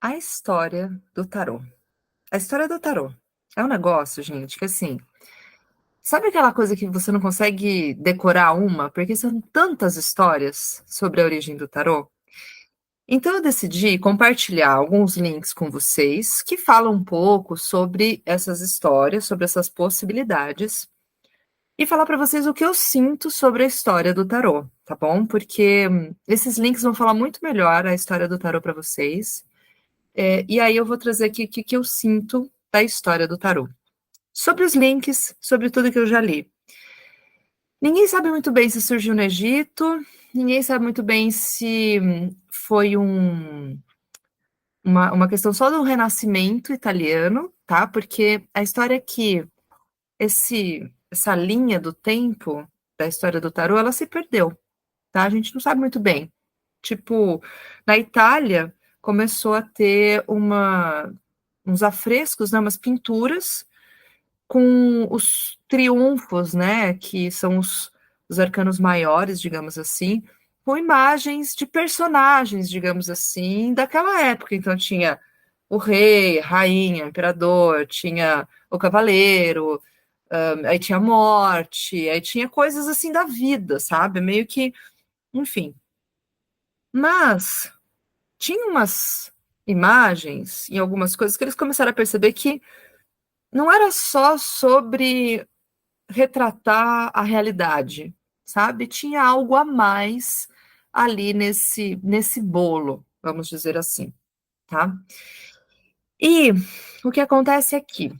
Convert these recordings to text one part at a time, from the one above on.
A história do tarô. A história do tarô é um negócio, gente, que assim, sabe aquela coisa que você não consegue decorar uma, porque são tantas histórias sobre a origem do tarô? Então eu decidi compartilhar alguns links com vocês que falam um pouco sobre essas histórias, sobre essas possibilidades, e falar para vocês o que eu sinto sobre a história do tarô, tá bom? Porque esses links vão falar muito melhor a história do tarô para vocês. E aí eu vou trazer aqui o que eu sinto da história do tarô. Sobre os links, sobre tudo que eu já li. Ninguém sabe muito bem se surgiu no Egito, ninguém sabe muito bem se foi uma questão só do Renascimento italiano, tá? Porque a história é que essa linha do tempo da história do tarô, ela se perdeu, tá? A gente não sabe muito bem. Tipo, na Itália começou a ter uns afrescos, né, umas pinturas com os triunfos, né, que são os arcanos maiores, digamos assim, com imagens de personagens, digamos assim, daquela época. Então tinha o rei, a rainha, o imperador, tinha o cavaleiro, aí tinha a morte, aí tinha coisas assim da vida, sabe? Meio que, enfim. Mas tinha umas imagens e algumas coisas que eles começaram a perceber que não era só sobre retratar a realidade, sabe? Tinha algo a mais ali nesse bolo, vamos dizer assim, tá? E o que acontece aqui?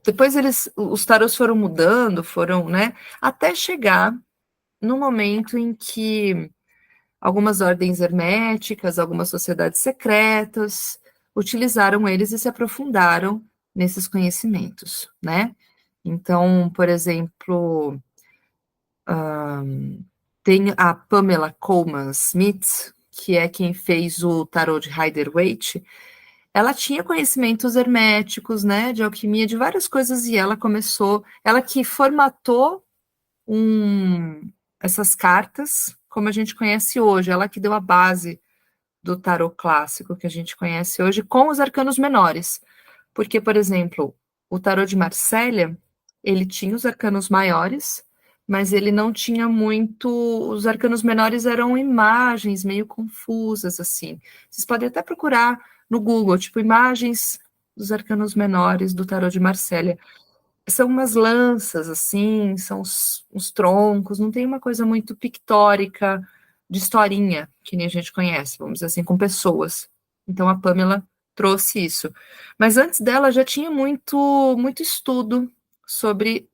Depois os tarôs foram mudando, foram, né? Até chegar no momento em que algumas ordens herméticas, algumas sociedades secretas utilizaram eles e se aprofundaram nesses conhecimentos, né? Então, por exemplo, tem a Pamela Colman Smith, que é quem fez o tarô de Rider-Waite. Ela tinha conhecimentos herméticos, né, de alquimia, de várias coisas, e ela que formatou essas cartas como a gente conhece hoje, ela que deu a base do tarô clássico que a gente conhece hoje com os arcanos menores. Porque, por exemplo, o tarô de Marsella, ele tinha os arcanos maiores, mas ele não tinha muito. Os arcanos menores eram imagens meio confusas, assim. Vocês podem até procurar no Google, tipo, imagens dos arcanos menores do tarô de Marsella. São umas lanças, assim, são uns troncos, não tem uma coisa muito pictórica de historinha, que nem a gente conhece, vamos dizer assim, com pessoas. Então a Pamela trouxe isso. Mas antes dela já tinha muito estudo sobre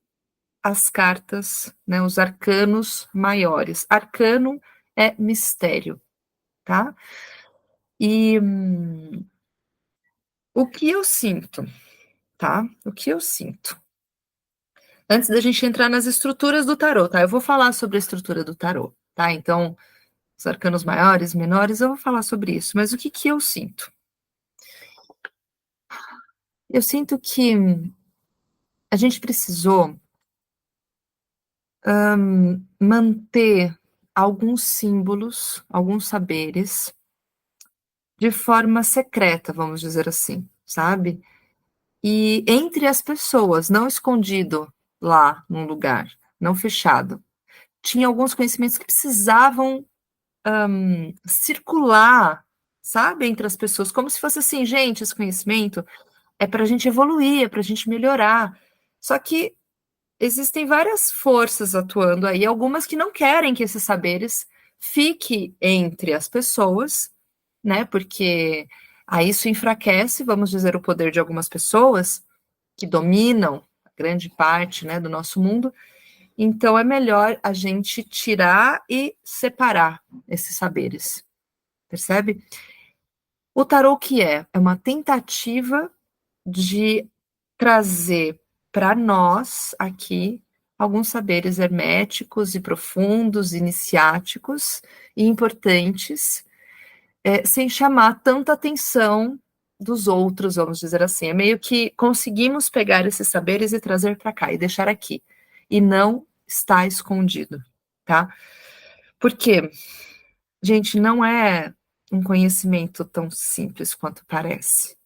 as cartas, né, os arcanos maiores. Arcano é mistério, tá? E o que eu sinto, tá? O que eu sinto? Antes da gente entrar nas estruturas do tarô, tá? Eu vou falar sobre a estrutura do tarô, tá? Então, os arcanos maiores, menores, eu vou falar sobre isso. Mas o que que eu sinto? Eu sinto que a gente precisou manter alguns símbolos, alguns saberes, de forma secreta, vamos dizer assim, sabe? E entre as pessoas, não escondido lá num lugar, não fechado. Tinha alguns conhecimentos que precisavam circular, sabe, entre as pessoas, como se fosse assim, gente, esse conhecimento é para a gente evoluir, é para a gente melhorar. Só que existem várias forças atuando aí, algumas que não querem que esses saberes fiquem entre as pessoas, né? Porque aí isso enfraquece, vamos dizer, o poder de algumas pessoas que dominam a grande parte, né, do nosso mundo. Então é melhor a gente tirar e separar esses saberes, percebe? O tarô que é uma tentativa de trazer para nós aqui alguns saberes herméticos e profundos, iniciáticos e importantes, sem chamar tanta atenção dos outros, vamos dizer assim. É meio que conseguimos pegar esses saberes e trazer para cá e deixar aqui. E não está escondido, tá? Porque, gente, não é um conhecimento tão simples quanto parece.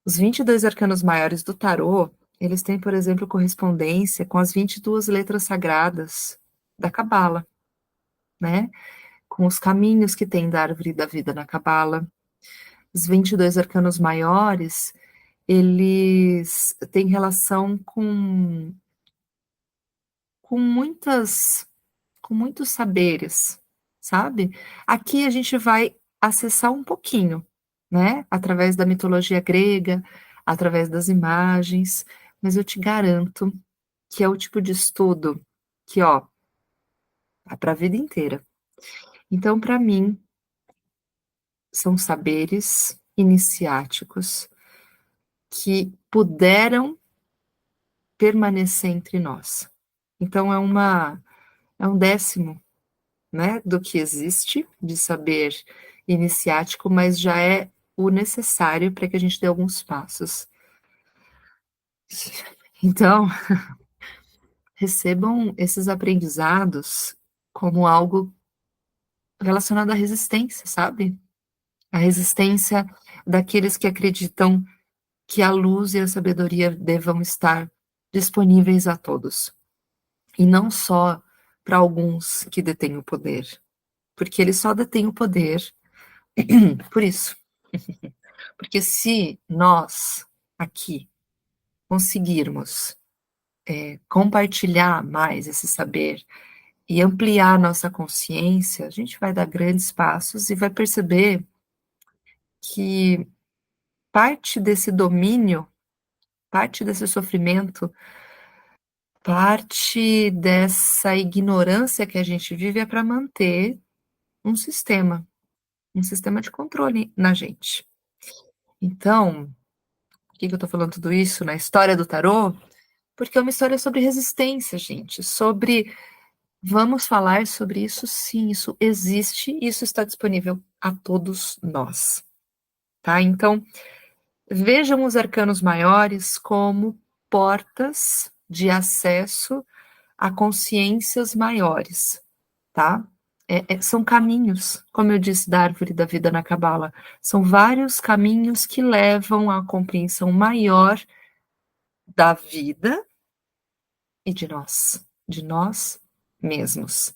Os 22 arcanos maiores do tarô, eles têm, por exemplo, correspondência com as 22 letras sagradas da Cabala, né? Com os caminhos que tem da árvore da vida na Cabala. Os 22 arcanos maiores, eles têm relação com muitos saberes, sabe? Aqui a gente vai acessar um pouquinho, né? Através da mitologia grega, através das imagens, mas eu te garanto que é o tipo de estudo que, ó, é para a vida inteira. Então, para mim, são saberes iniciáticos que puderam permanecer entre nós. Então, é um décimo, né, do que existe de saber iniciático, mas já é o necessário para que a gente dê alguns passos. Então, recebam esses aprendizados como algo relacionado à resistência, sabe? A resistência daqueles que acreditam que a luz e a sabedoria devam estar disponíveis a todos, e não só para alguns que detêm o poder, porque eles só detêm o poder por isso. Porque se nós aqui conseguirmos compartilhar mais esse saber e ampliar nossa consciência, a gente vai dar grandes passos e vai perceber que parte desse domínio, parte desse sofrimento, parte dessa ignorância que a gente vive é para manter um sistema de controle na gente. Então, por que eu estou falando tudo isso na história do tarô? Porque é uma história sobre resistência, gente, sobre vamos falar sobre isso sim, isso existe, isso está disponível a todos nós, tá? Então, vejam os arcanos maiores como portas de acesso a consciências maiores, tá? São caminhos, como eu disse, da árvore da vida na Cabala, são vários caminhos que levam à compreensão maior da vida e de nós mesmos.